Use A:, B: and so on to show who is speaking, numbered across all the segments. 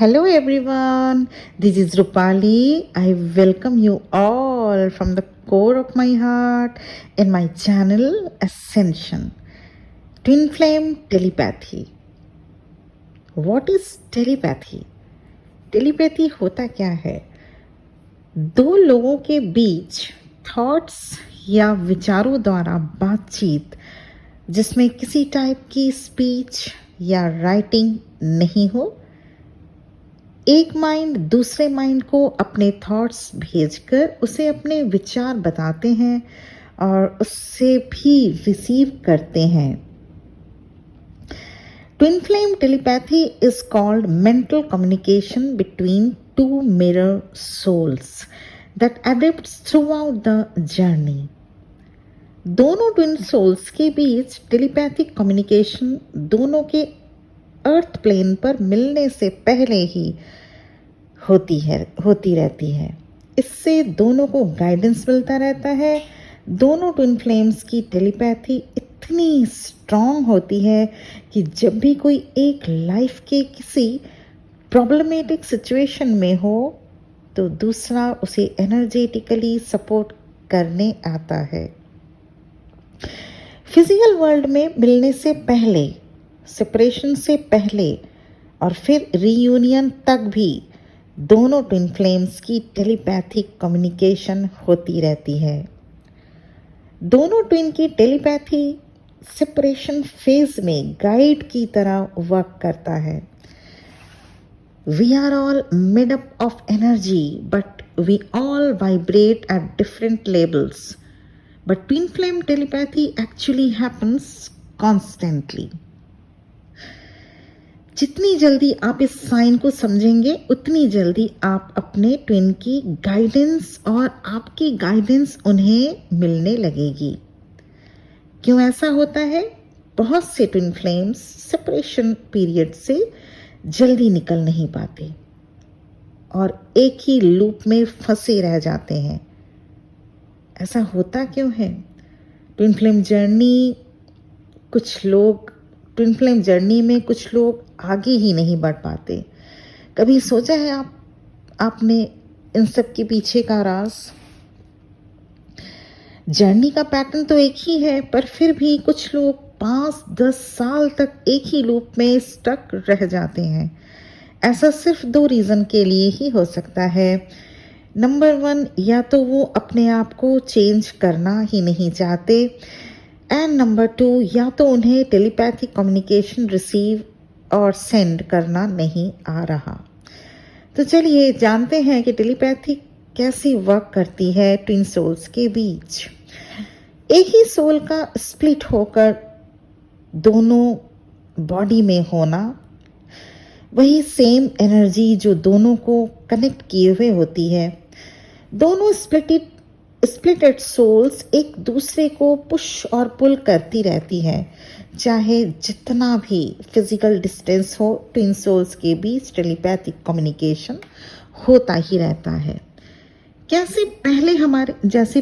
A: Hello everyone, this is Rupali. I welcome you all from the core of my heart in my channel Ascension. Twin Flame Telepathy. What is telepathy? Telepathy होता क्या है? दो लोगों के बीच thoughts या विचारों द्वारा बातचीत जिसमें किसी टाइप की स्पीच या राइटिंग नहीं हो, एक माइंड दूसरे माइंड को अपने थॉट्स भेजकर उसे अपने विचार बताते हैं और उससे भी रिसीव करते हैं. Twin flame telepathy is called mental communication between two mirror souls that adepts throughout the journey. दोनों ट्विन सोल्स के बीच टेलीपैथिक कम्युनिकेशन दोनों के अर्थ प्लेन पर मिलने से पहले ही होती रहती है. इससे दोनों को गाइडेंस मिलता रहता है. दोनों ट्विन फ्लेम्स की टेलीपैथी इतनी स्ट्रांग होती है कि जब भी कोई एक लाइफ के किसी प्रॉब्लमेटिक सिचुएशन में हो तो दूसरा उसे एनर्जेटिकली सपोर्ट करने आता है. फिजिकल वर्ल्ड में मिलने से पहले, सेपरेशन से पहले और फिर रीयूनियन तक भी दोनों ट्विन फ्लेम्स की टेलीपैथिक कम्युनिकेशन होती रहती है. दोनों ट्विन की टेलीपैथी सेपरेशन फेज में गाइड की तरह वर्क करता है. We are all made up of energy but we all vibrate at different levels. But twin flame telepathy actually happens constantly. जितनी जल्दी आप इस साइन को समझेंगे उतनी जल्दी आप अपने ट्विन की गाइडेंस और आपकी गाइडेंस उन्हें मिलने लगेगी. क्यों ऐसा होता है? बहुत से ट्विन फ्लेम्स सेपरेशन पीरियड से जल्दी निकल नहीं पाते और एक ही लूप में फंसे रह जाते हैं. ऐसा होता क्यों है? ट्विन फ्लेम जर्नी में कुछ लोग आगे ही नहीं बढ़ पाते. कभी सोचा है आपने इन सब के पीछे का राज? जर्नी का पैटर्न तो एक ही है, पर फिर भी कुछ लोग 5-10 साल तक एक ही लूप में स्टक रह जाते हैं. ऐसा सिर्फ 2 रीज़न के लिए ही हो सकता है. नंबर 1, या तो वो अपने आप को चेंज करना ही नहीं चाहते, एंड नंबर 2, या तो उन्हें टेलीपैथिक कम्युनिकेशन रिसीव और सेंड करना नहीं आ रहा. तो चलिए जानते हैं कि टेलीपैथी कैसे वर्क करती है ट्विन सोल्स के बीच. एक ही सोल का स्प्लिट होकर दोनों बॉडी में होना, वही सेम एनर्जी जो दोनों को कनेक्ट किए हुए होती है. दोनों स्प्लिटेड सोल्स एक दूसरे को पुश और पुल करती रहती है. चाहे जितना भी फिजिकल डिस्टेंस हो, ट्विन सोल्स के बीच टेलीपैथिक कम्युनिकेशन होता ही रहता है. जैसे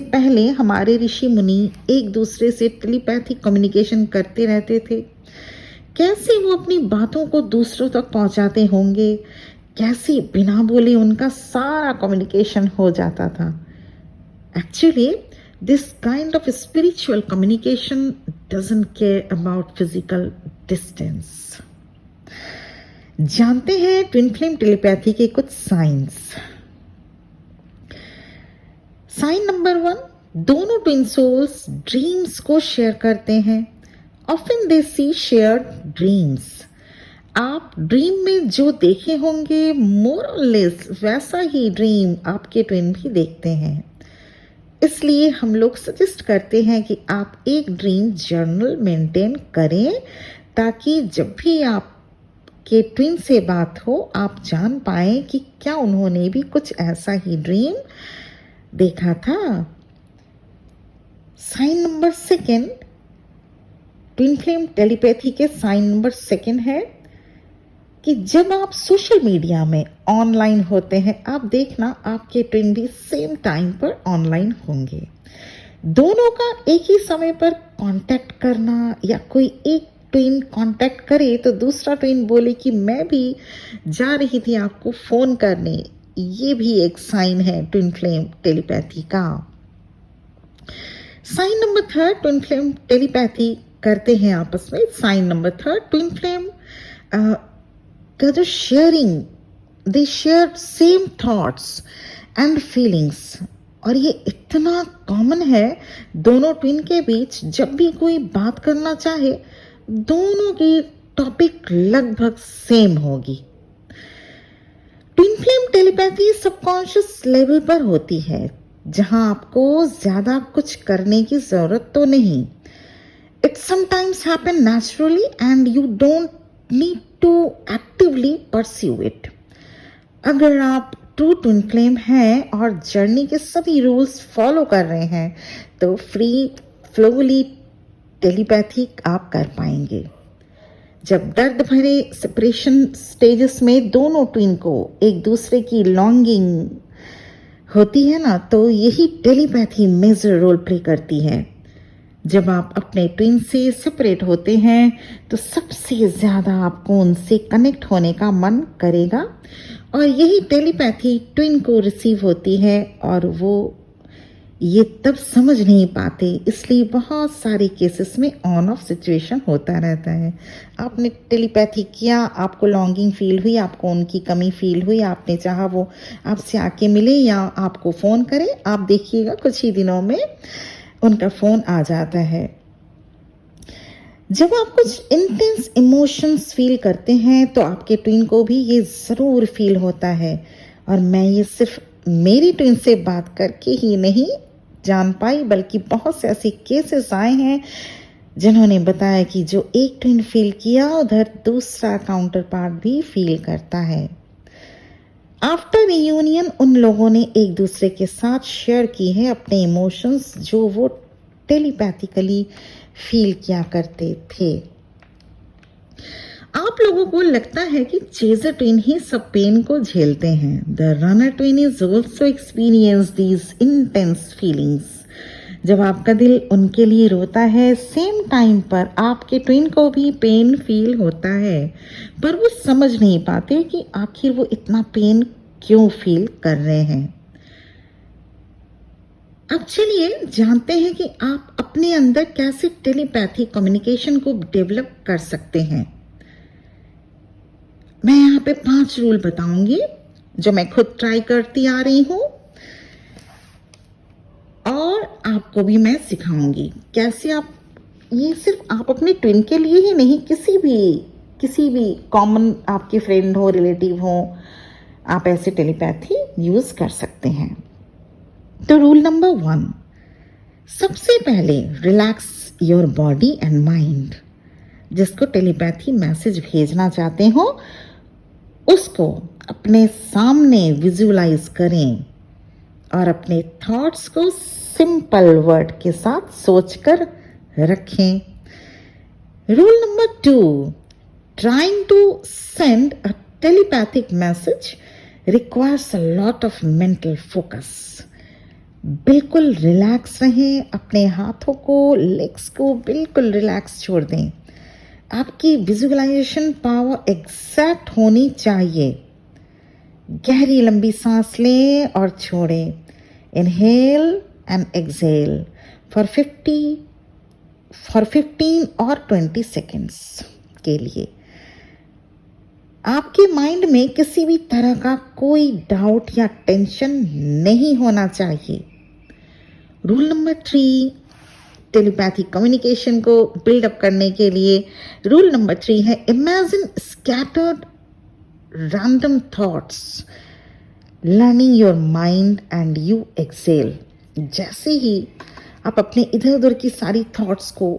A: पहले हमारे ऋषि मुनि एक दूसरे से टेलीपैथिक कम्युनिकेशन करते रहते थे, कैसे वो अपनी बातों को दूसरों तक पहुंचाते होंगे, कैसे बिना बोले उनका सारा कम्युनिकेशन हो जाता था. Actually this kind of spiritual communication doesn't care about physical distance. जानते हैं ट्विन फ्लेम टेलीपैथी के कुछ साइंस. साइन नंबर 1, दोनों ट्विन सोल्स ड्रीम्स को शेयर करते हैं. Often they see shared dreams. आप ड्रीम में जो देखे होंगे मोर और लेस वैसा ही ड्रीम आपके ट्विन भी देखते हैं. इसलिए हम लोग सजेस्ट करते हैं कि आप एक ड्रीम जर्नल मेंटेन करें, ताकि जब भी आपके ट्विन से बात हो आप जान पाएं कि क्या उन्होंने भी कुछ ऐसा ही ड्रीम देखा था. Sign number 2, twin flame telepathy के साइन नंबर 2 है कि जब आप सोशल मीडिया में ऑनलाइन होते हैं, आप देखना आपके ट्विन भी सेम टाइम पर ऑनलाइन होंगे. दोनों का एक ही समय पर कांटेक्ट करना या कोई एक ट्विन कांटेक्ट करे तो दूसरा ट्विन बोले कि मैं भी जा रही थी आपको फ़ोन करने, ये भी एक साइन है ट्विन फ्लेम टेलीपैथी का। Sign number third, twin flame telepathy करते हैं आपस में। Sign number third, twin flame का जो sharing, they share same thoughts and feelings, और ये इतना कॉमन है दोनों ट्विन के बीच। जब भी कोई बात करना चाहे दोनों की टॉपिक लगभग सेम होगी। Twin flame telepathy subconscious level पर होती है, जहां आपको ज्यादा कुछ करने की जरूरत तो नहीं। It sometimes happen naturally and you don't need to actively pursue it. अगर आप ट्रू ट्विन फ्लेम हैं और जर्नी के सभी रूल्स फॉलो कर रहे हैं तो फ्री फ्लोली टेलीपैथी आप कर पाएंगे। जब दर्द भरे सेपरेशन स्टेजेस में दोनों ट्विन को एक दूसरे की लॉन्गिंग होती है ना, तो यही टेलीपैथी मेजर रोल प्ले करती है। जब आप अपने ट्विन से सेपरेट होते हैं तो सबसे ज्यादा आपको उनसे कनेक्ट होने का मन करेगा, और यही टेलीपैथी ट्विन को रिसीव होती है और वो ये तब समझ नहीं पाते, इसलिए बहुत सारे केसेस में ऑन ऑफ सिचुएशन होता रहता है। आपने टेलीपैथी किया, आपको लॉन्गिंग फील हुई, आपको उनकी कमी फील हुई, आपने चाहा वो आपसे आके मिले या आपको फ़ोन करे, आप देखिएगा कुछ ही दिनों में उनका फ़ोन आ जाता है। जब आप कुछ इंटेंस इमोशंस फील करते हैं तो आपके ट्विन को भी ये ज़रूर फील होता है, और मैं ये सिर्फ मेरी ट्विन से बात करके ही नहीं जान पाई, बल्कि बहुत से ऐसे केसेस आए हैं जिन्होंने बताया कि जो एक ट्विन फील किया उधर दूसरा काउंटर पार्ट भी फील करता है। आफ्टर रियूनियन उन लोगों ने एक दूसरे के साथ शेयर की है अपने इमोशंस जो वो टेलीपैथिकली फील किया करते थे। आप लोगों को लगता है कि चेजर ट्विन ही सब पेन को झेलते हैं। The runner twin is also experience these intense feelings. जब आपका दिल उनके लिए रोता है, सेम टाइम पर आपके ट्विन को भी पेन फील होता है, पर वो समझ नहीं पाते कि आखिर वो इतना पेन क्यों फील कर रहे हैं। अब चलिए जानते हैं कि आप अपने अंदर कैसे टेलीपैथी कम्युनिकेशन को डेवलप कर सकते हैं। मैं यहाँ पे 5 रूल बताऊंगी जो मैं खुद ट्राई करती आ रही हूँ, और आपको भी मैं सिखाऊंगी कैसे आप, ये सिर्फ आप अपने ट्विन के लिए ही नहीं, किसी भी कॉमन आपके फ्रेंड हो, रिलेटिव हो, आप ऐसे टेलीपैथी यूज कर सकते हैं। तो रूल नंबर 1, सबसे पहले relax your body and mind. जिसको टेलीपैथी मैसेज भेजना चाहते हो उसको अपने सामने विजुअलाइज करें और अपने थॉट्स को सिंपल वर्ड के साथ सोचकर रखें। Rule number 2, trying to send a telepathic message requires a lot of mental focus. बिल्कुल रिलैक्स रहें, अपने हाथों को, लेग्स को बिल्कुल रिलैक्स छोड़ दें। आपकी विजुअलाइजेशन पावर एग्जैक्ट होनी चाहिए। गहरी लंबी सांस लें और छोड़ें। इनहेल एंड एक्सहेल फॉर 15 और 20 सेकेंड्स के लिए। आपके माइंड में किसी भी तरह का कोई डाउट या टेंशन नहीं होना चाहिए। रूल नंबर 3, टेलीपैथिक कम्युनिकेशन को बिल्डअप करने के लिए रूल नंबर 3 है, imagine scattered random thoughts, learning your mind and you excel. जैसे ही आप अपने इधर उधर की सारी थॉट्स को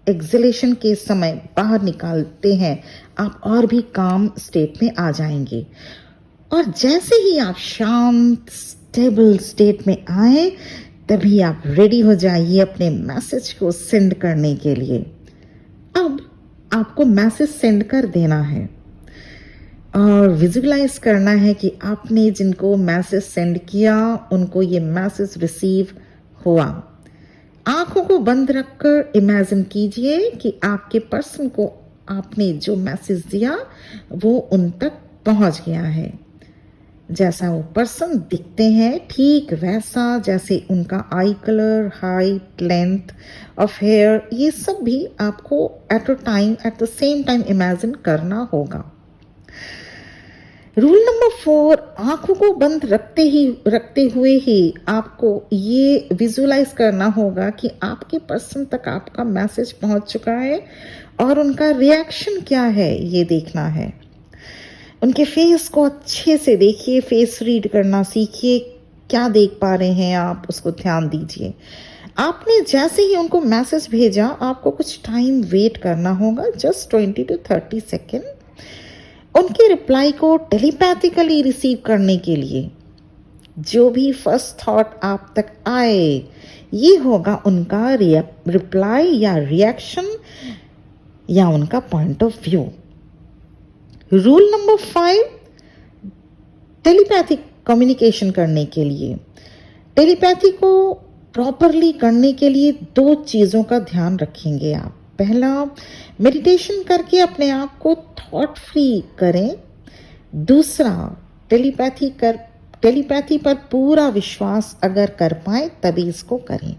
A: एक्सेलेशन के समय बाहर निकालते हैं, आप और भी काम स्टेट में आ जाएंगे, और जैसे ही आप शांत स्टेबल स्टेट में आए तभी आप रेडी हो जाइए अपने मैसेज को सेंड करने के लिए। अब आपको मैसेज सेंड कर देना है और विजुअलाइज करना है कि आपने जिनको मैसेज सेंड किया उनको ये मैसेज रिसीव हुआ। आंखों को बंद रखकर इमेजिन कीजिए कि आपके पर्सन को आपने जो मैसेज दिया वो उन तक पहुंच गया है। जैसा वो पर्सन दिखते हैं ठीक वैसा, जैसे उनका eye colour, height, length of hair, ये सब भी आपको at the same time imagine करना होगा। रूल नंबर 4, आंखों को बंद रखते हुए ही आपको ये विजुलाइज करना होगा कि आपके पर्सन तक आपका मैसेज पहुंच चुका है और उनका रिएक्शन क्या है ये देखना है। उनके फेस को अच्छे से देखिए, फेस रीड करना सीखिए, क्या देख पा रहे हैं आप उसको ध्यान दीजिए। आपने जैसे ही उनको मैसेज भेजा आपको कुछ टाइम वेट करना होगा, जस्ट 20 to 30 सेकेंड, उनके रिप्लाई को टेलीपैथिकली रिसीव करने के लिए। जो भी फर्स्ट थॉट आप तक आए ये होगा उनका रिप्लाई या रिएक्शन या उनका point of view. Rule number 5, telepathic communication करने के लिए, टेलीपैथी को प्रॉपरली करने के लिए 2 चीज़ों का ध्यान रखेंगे आप। पहला, मेडिटेशन करके अपने आप को थॉट फ्री करें। दूसरा, टेलीपैथी पर पूरा विश्वास अगर कर पाए तभी इसको करें।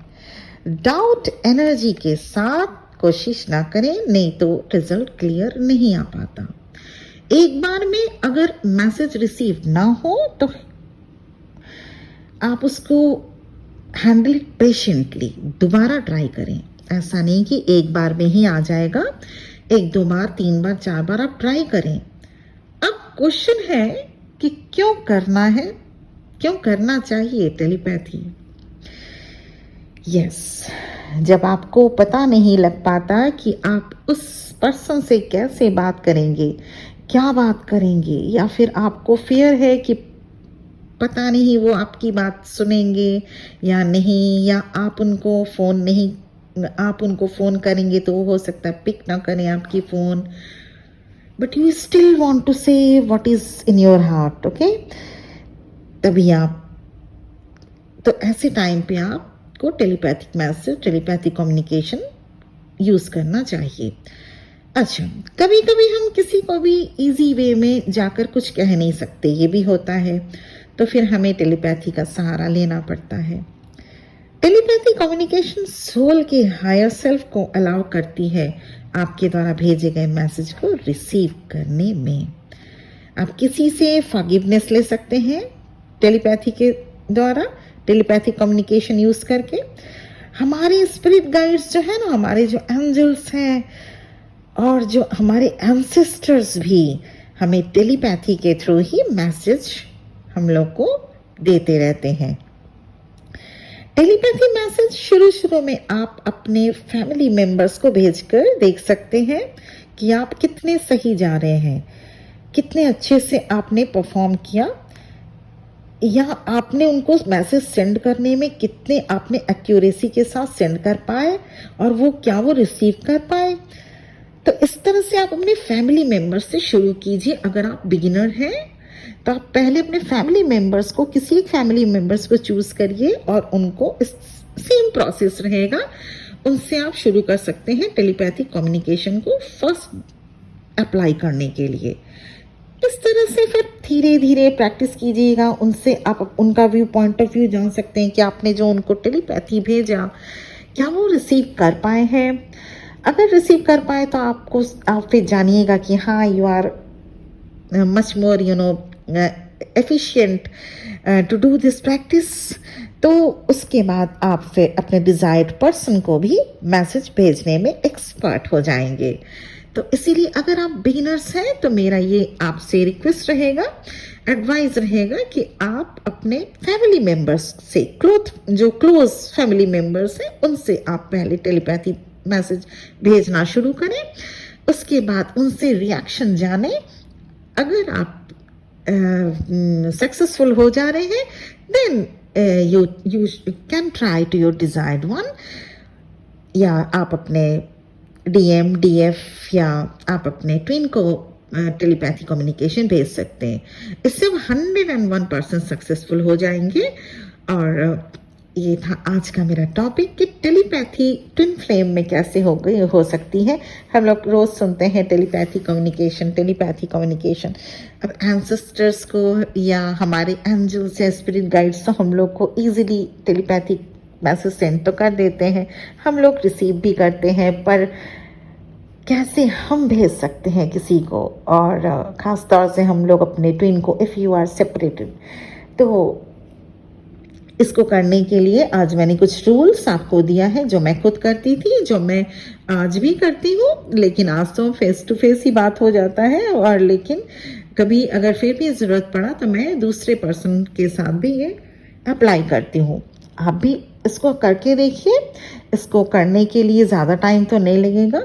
A: डाउट एनर्जी के साथ कोशिश ना करें, नहीं तो रिजल्ट क्लियर नहीं आ पाता। एक बार में अगर मैसेज रिसीव ना हो तो आप उसको हैंडल पेशेंटली दोबारा ट्राई करें। ऐसा नहीं कि एक बार में ही आ जाएगा, 1 2 बार 3 बार 4 बार आप ट्राई करें। अब क्वेश्चन है कि क्यों करना है, क्यों करना चाहिए टेलीपैथी। यस, जब आपको पता नहीं लग पाता कि आप उस पर्सन से कैसे बात करेंगे, क्या बात करेंगे, या फिर आपको फियर है कि पता नहीं वो आपकी बात सुनेंगे या नहीं, या आप उनको फ़ोन करेंगे तो हो सकता है पिक ना करें आपकी phone, but you still want to say what is in your heart, okay. तभी आप, तो ऐसे टाइम पे आपको telepathic message, telepathic communication use करना चाहिए। अच्छा, कभी कभी हम किसी को भी इजी वे में जाकर कुछ कह नहीं सकते, ये भी होता है, तो फिर हमें टेलीपैथी का सहारा लेना पड़ता है। टेलीपैथी कम्युनिकेशन सोल के हायर सेल्फ को अलाउ करती है आपके द्वारा भेजे गए मैसेज को रिसीव करने में। आप किसी से फॉरगिवनेस ले सकते हैं टेलीपैथी के द्वारा, टेलीपैथिक कम्युनिकेशन यूज़ करके। हमारे स्पिरिट गाइड्स जो है ना, हमारे जो एंजल्स हैं और जो हमारे एंसेस्टर्स भी हमें टेलीपैथी के थ्रू ही मैसेज हम लोग को देते रहते हैं। टेलीपैथी मैसेज शुरू में आप अपने फैमिली मेंबर्स को भेजकर देख सकते हैं कि आप कितने सही जा रहे हैं, कितने अच्छे से आपने परफॉर्म किया, या आपने उनको मैसेज सेंड करने में कितने आपने एक्यूरेसी के साथ सेंड कर पाए और वो रिसीव कर पाए। तो इस तरह से आप अपने फैमिली मेंबर्स से शुरू कीजिए। अगर आप बिगिनर हैं तो आप पहले अपने फैमिली मेंबर्स को, किसी एक फैमिली मेंबर्स को चूज करिए और उनको, इस सेम प्रोसेस रहेगा, उनसे आप शुरू कर सकते हैं टेलीपैथिक कम्युनिकेशन को फर्स्ट अप्लाई करने के लिए। इस तरह से फिर धीरे धीरे प्रैक्टिस कीजिएगा, उनसे आप उनका पॉइंट ऑफ व्यू जान सकते हैं कि आपने जो उनको टेलीपैथी भेजा क्या वो रिसीव कर पाए हैं। अगर रिसीव कर पाए तो आप फिर जानिएगा कि हाँ, you are much more efficient to do this practice. तो उसके बाद आप फिर अपने डिजायर्ड पर्सन को भी मैसेज भेजने में एक्सपर्ट हो जाएंगे। तो इसीलिए अगर आप बिगिनर्स हैं तो मेरा ये आपसे रिक्वेस्ट रहेगा, एडवाइस रहेगा कि आप अपने फैमिली मेंबर्स से, जो क्लोज फैमिली मेंबर्स हैं, उनसे आप पहले टेलीपैथी मैसेज भेजना शुरू करें। उसके बाद उनसे रिएक्शन जाने। अगर आप सक्सेसफुल हो जा रहे हैं, then you can try to your desired one, या आप अपने DM, DF या आप अपने ट्विन को टेलीपैथी कम्युनिकेशन भेज सकते हैं। इससे 101% सक्सेसफुल हो जाएंगे और ये था आज का मेरा टॉपिक कि टेलीपैथी ट्विन फ्लेम में कैसे हो सकती है। हम लोग रोज सुनते हैं टेलीपैथी कम्युनिकेशन। अब एंसेस्टर्स को या हमारे एंजल्स या स्पिरिट गाइड्स तो हम लोग को इजीली टेलीपैथी मैसेज सेंड तो कर देते हैं, हम लोग रिसीव भी करते हैं, पर कैसे हम भेज सकते हैं किसी को, और ख़ास तौर से हम लोग अपने ट्विन को, इफ़ यू आर सेपरेटेड। तो इसको करने के लिए आज मैंने कुछ रूल्स आपको दिया है जो मैं खुद करती थी, जो मैं आज भी करती हूँ, लेकिन आज तो फेस टू फेस ही बात हो जाता है, और लेकिन कभी अगर फिर भी ज़रूरत पड़ा तो मैं दूसरे पर्सन के साथ भी ये अप्लाई करती हूँ। आप भी इसको करके देखिए। इसको करने के लिए ज़्यादा टाइम तो नहीं लगेगा।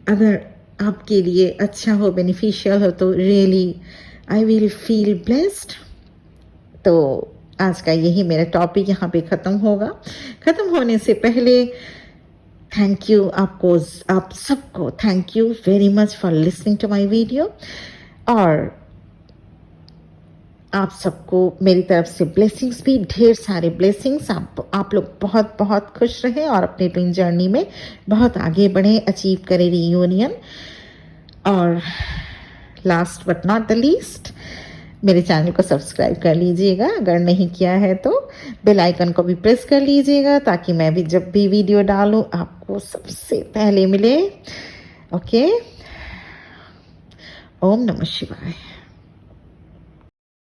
A: अगर आपके लिए अच्छा हो, बेनिफिशियल हो, तो really I will feel blessed. तो आज का यही मेरा टॉपिक यहाँ पे ख़त्म होगा। ख़त्म होने से पहले थैंक यू आप सबको thank you very much for listening to my video, और आप सबको मेरी तरफ से ब्लेसिंग्स भी, ढेर सारे ब्लेसिंग्स। आप लोग बहुत बहुत खुश रहें और अपने ट्विन जर्नी में बहुत आगे बढ़ें, अचीव करें रीयूनियन। और last but not the least, मेरे चैनल को सब्सक्राइब कर लीजिएगा अगर नहीं किया है तो। बेल आइकन को भी प्रेस कर लीजिएगा ताकि मैं भी जब भी वीडियो डालूं आपको सबसे पहले मिले। ओके, ओम नमः शिवाय।